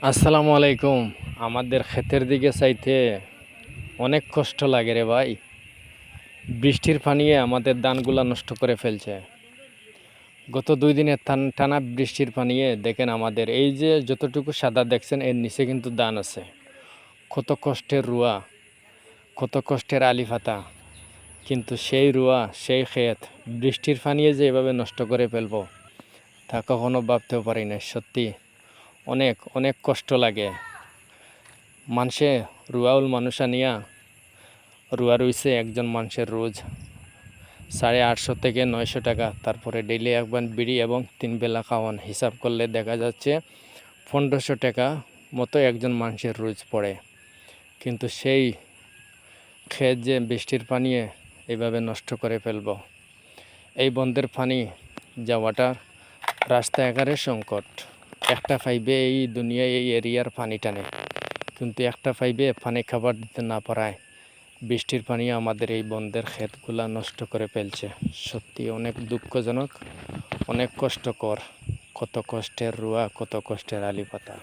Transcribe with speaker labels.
Speaker 1: আসসালামু আলাইকুম। আমাদের ক্ষেতের দিকে চাইতে অনেক কষ্ট লাগে রে ভাই। বৃষ্টির পানিয়ে আমাদের ধানগুলা নষ্ট করে ফেলছে। গত 2 দিনের টানা বৃষ্টির পানিয়ে দেখেন আমাদের এই যে যতটুকু সাদা দেখছেন এর নিচে কিন্তু ধান আছে। কত কষ্টের রুয়া, কত কষ্টের আলি পাতা, কিন্তু সেই রুয়া সেই ক্ষেত বৃষ্টির পানিয়ে যে এভাবে নষ্ট করে ফেলবো তা কখনো ভাবতেও পারি না। সত্যি অনেক অনেক কষ্ট লাগে। মানুষে রুয়াউল মানুষ আনিয়া রুয়া রইছে একজন মানুষের রোজ 850 থেকে 900 টাকা, তারপরে ডেইলি একবার বিড়ি এবং 3 বেলা খাওয়ান হিসাব করলে দেখা যাচ্ছে 1500 টাকা মতো একজন মানুষের রোজ পড়ে। কিন্তু সেই ক্ষেত যে বৃষ্টির পানিয়ে এইভাবে নষ্ট করে ফেলব, এই বন্ধের পানি যাওয়াটা রাস্তা একারে সংকট। একটা পাইবে এই দুনিয়ায় এই এরিয়ার পানি টানে, কিন্তু একটা পাইবে পানি খাবার দিতে না পারায় বৃষ্টির পানি আমাদের এই বন্ধের ক্ষেতগুলা নষ্ট করে ফেলছে। সত্যি অনেক দুঃখজনক, অনেক কষ্টকর। কত কষ্টের রুয়া, কত কষ্টের আলি পাতা।